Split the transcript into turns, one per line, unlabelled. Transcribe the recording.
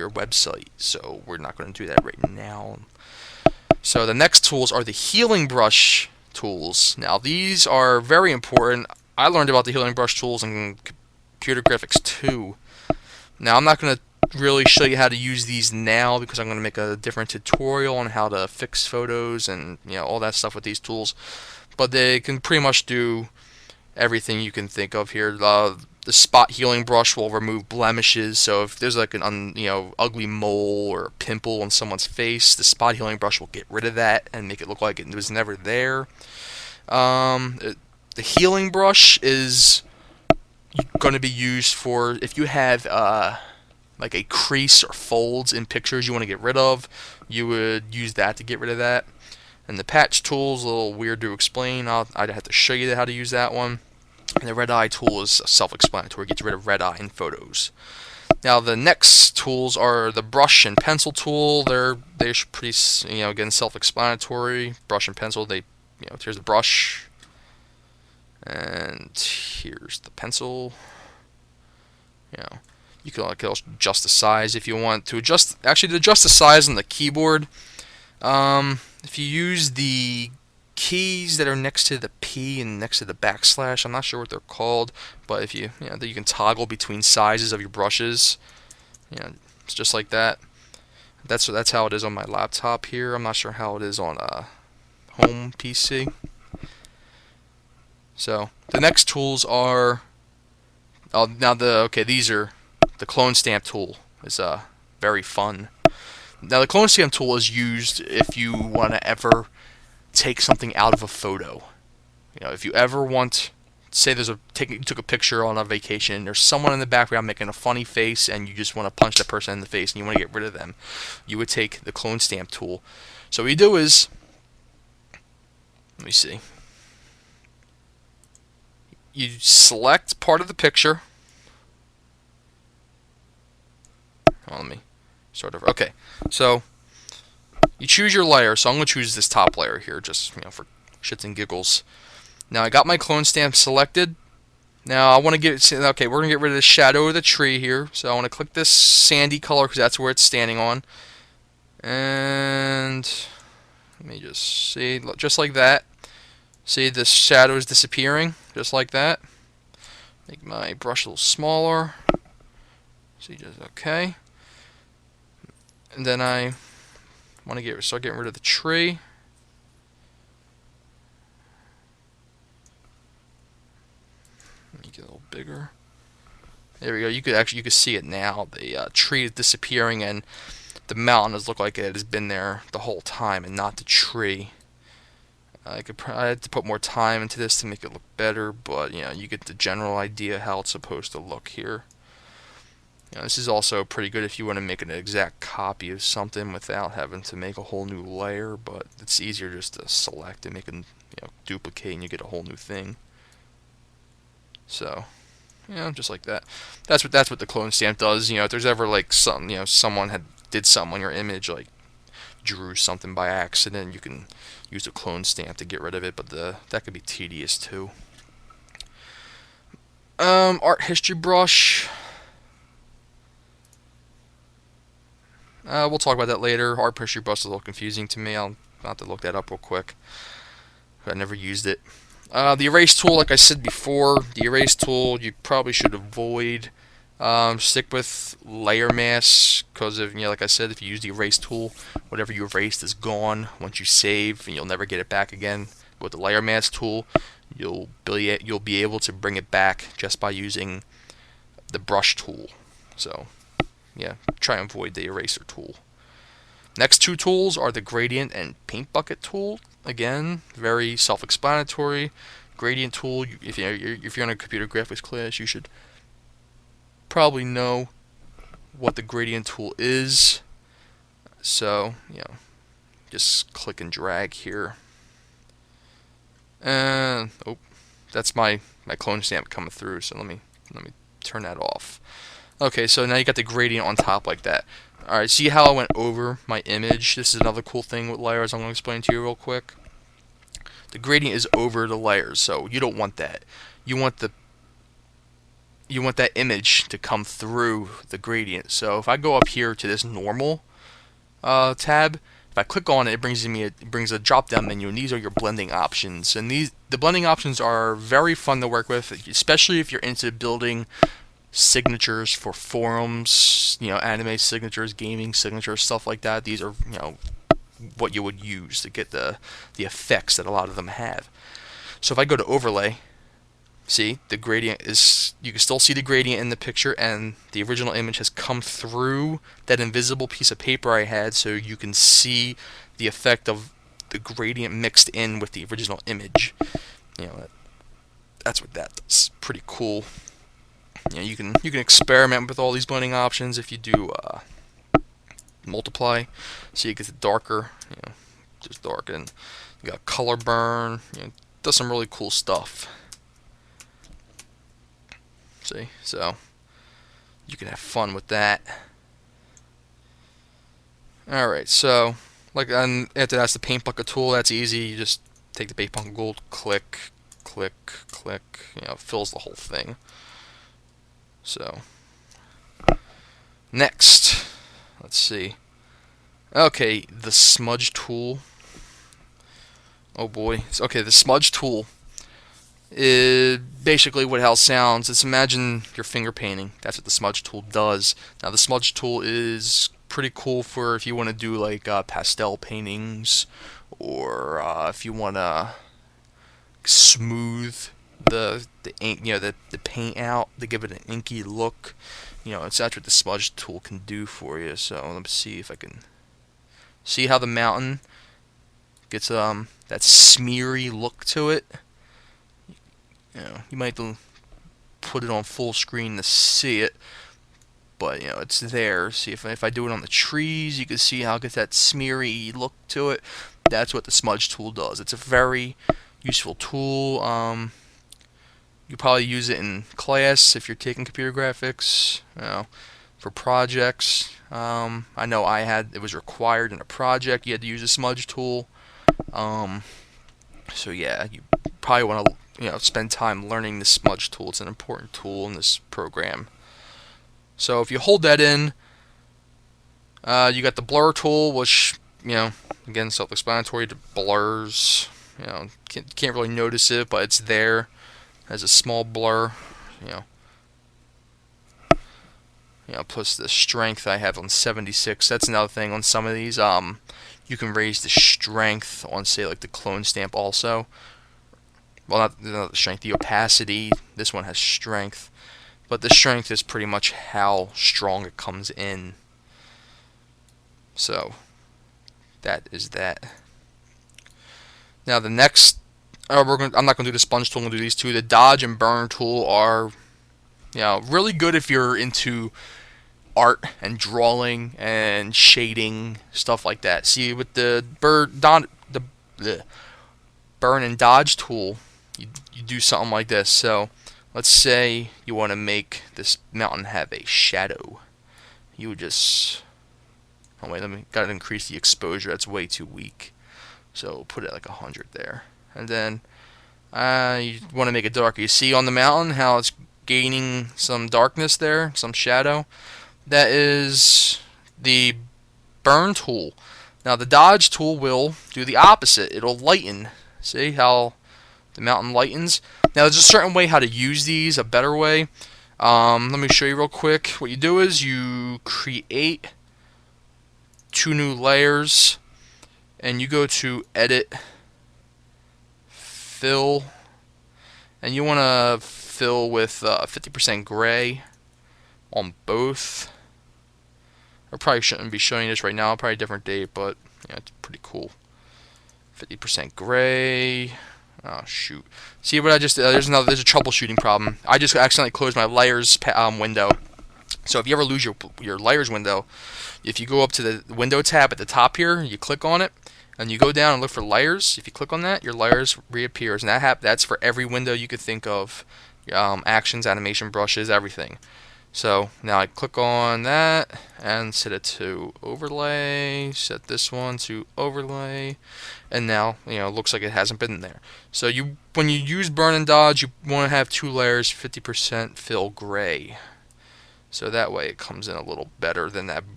your website. So we're not going to do that right now. So the next tools are the healing brush tools. Now these are very important. I learned about the healing brush tools in Computer Graphics 2. Now I'm not going to really show you how to use these now because I'm going to make a different tutorial on how to fix photos and all that stuff with these tools. But they can pretty much do everything you can think of here. The spot healing brush will remove blemishes. So if there's like an ugly mole or a pimple on someone's face, the spot healing brush will get rid of that and make it look like it was never there. The healing brush is going to be used for if you have like a crease or folds in pictures you want to get rid of. You would use that to get rid of that. And the patch tool is a little weird to explain. I'd have to show you how to use that one. And the red eye tool is self-explanatory. It gets rid of red eye in photos. Now the next tools are the brush and pencil tool. They're pretty again self-explanatory. Brush and pencil. Here's the brush, and here's the pencil. You can adjust the size if you want to adjust. Actually, to adjust the size on the keyboard, if you use the keys that are next to the P and next to the backslash, I'm not sure what they're called, but if you can toggle between sizes of your brushes. It's just like that. That's how it is on my laptop here. I'm not sure how it is on a home PC. So the next tools are these are the clone stamp tool is very fun. Now the clone stamp tool is used if you want to ever take something out of a photo. If you ever want, say you took a picture on a vacation, there's someone in the background making a funny face and you just want to punch that person in the face and you want to get rid of them, you would take the clone stamp tool. So what you do is, let me see, you select part of the picture. Let me start over. Okay, so you choose your layer. So I'm going to choose this top layer here, just for shits and giggles. Now I got my clone stamp selected. Now I want to we're going to get rid of the shadow of the tree here. So I want to click this sandy color because that's where it's standing on. And let me just see, just like that. See, the shadow is disappearing, just like that. Make my brush a little smaller. See, just okay. And then I want to start getting rid of the tree. Make it a little bigger. There we go. You could see it now. The tree is disappearing, and the mountain does look like it has been there the whole time, and not the tree. I had to put more time into this to make it look better, but you get the general idea how it's supposed to look here. This is also pretty good if you want to make an exact copy of something without having to make a whole new layer, but it's easier just to select and make a duplicate and you get a whole new thing. So, just like that. That's what the clone stamp does. If there's ever like someone did something on your image, like drew something by accident, you can use the clone stamp to get rid of it, but that could be tedious too. Art history brush. We'll talk about that later. Art history brush is a little confusing to me. I'll have to look that up real quick. I never used it. The erase tool, like I said before, the erase tool you probably should avoid. Stick with layer mask because like I said, if you use the erase tool, whatever you erased is gone once you save, and you'll never get it back again. With the layer mask tool, you'll be able to bring it back just by using the brush tool. So try and avoid the eraser tool. Next two tools are the gradient and paint bucket tool. Again, very self-explanatory. Gradient tool, if you're in a computer graphics class, you should probably know what the gradient tool is. So, just click and drag here. And that's my clone stamp coming through. So let me turn that off. Okay, so now you got the gradient on top like that. Alright, see how I went over my image? This is another cool thing with layers I'm going to explain to you real quick. The gradient is over the layers, so you don't want that. You want you want that image to come through the gradient. So if I go up here to this normal tab, if I click on it, it brings a drop down menu, and these are your blending options. And the blending options are very fun to work with, especially if you're into building signatures for forums, anime signatures, gaming signatures, stuff like that. These are, what you would use to get the effects that a lot of them have. So if I go to overlay, see, the gradient is, you can still see the gradient in the picture, and the original image has come through that invisible piece of paper I had, so you can see the effect of the gradient mixed in with the original image. That's what that does. Pretty cool. You can experiment with all these blending options. If you do multiply, so you get it darker, just darken. You got color burn, does some really cool stuff. See, so you can have fun with that. Alright, so and after that's the paint bucket tool. That's easy. You just take the paint bucket tool, click, click, click, it fills the whole thing. So next, let's see. Okay, the smudge tool. Oh boy. Okay, the smudge tool is basically how it sounds. It's, imagine your finger painting. That's what the smudge tool does. Now the smudge tool is pretty cool for if you want to do like pastel paintings, or if you want to smooth the ink, the paint out to give it an inky look. It's that's what the smudge tool can do for you. So let me see if I can see how the mountain gets that smeary look to it. You might have to put it on full screen to see it, but it's there. See, if I do it on the trees, you can see how it gets that smeary look to it. That's what the smudge tool does. It's a very useful tool. You probably use it in class if you're taking computer graphics, for projects. I know it was required in a project. You had to use a smudge tool. So yeah, you probably want to spend time learning the smudge tool. It's an important tool in this program. So if you hold that in, you got the blur tool, which again, self-explanatory. It blurs. Can't really notice it, but it's there as a small blur. Plus the strength I have on 76. That's another thing on some of these. You can raise the strength on, say, like the clone stamp also. Well, not the strength, the opacity. This one has strength, but the strength is pretty much how strong it comes in. So that is that. Now the next, I'm not going to do the sponge tool. I'm going to do these two. The dodge and burn tool are, really good if you're into art and drawing and shading, stuff like that. See, with the burn and dodge tool, you do something like this. So let's say you want to make this mountain have a shadow. You would just, oh wait, gotta increase the exposure. That's way too weak. So put it like 100 there, and then you want to make it darker. You see on the mountain how it's gaining some darkness there, some shadow. That is the burn tool. Now the dodge tool will do the opposite. It'll lighten. See how the mountain lightens? Now there's a certain way how to use these, a better way. Let me show you real quick. What you do is you create 2 new layers, and you go to edit, fill, and you want to fill with 50% gray on both. I probably shouldn't be showing this right now, probably a different date, but it's pretty cool. 50% gray. Oh shoot! See what I just there's a troubleshooting problem. I just accidentally closed my layers window. So if you ever lose your layers window, if you go up to the window tab at the top here, you click on it, and you go down and look for layers. If you click on that, your layers reappears, and that's for every window you could think of. Actions, animation, brushes, everything. So now I click on that and set it to overlay, set this one to overlay, and now it looks like it hasn't been there. So when you use burn and dodge, you want to have 2 layers, 50% fill gray. So that way it comes in a little better than that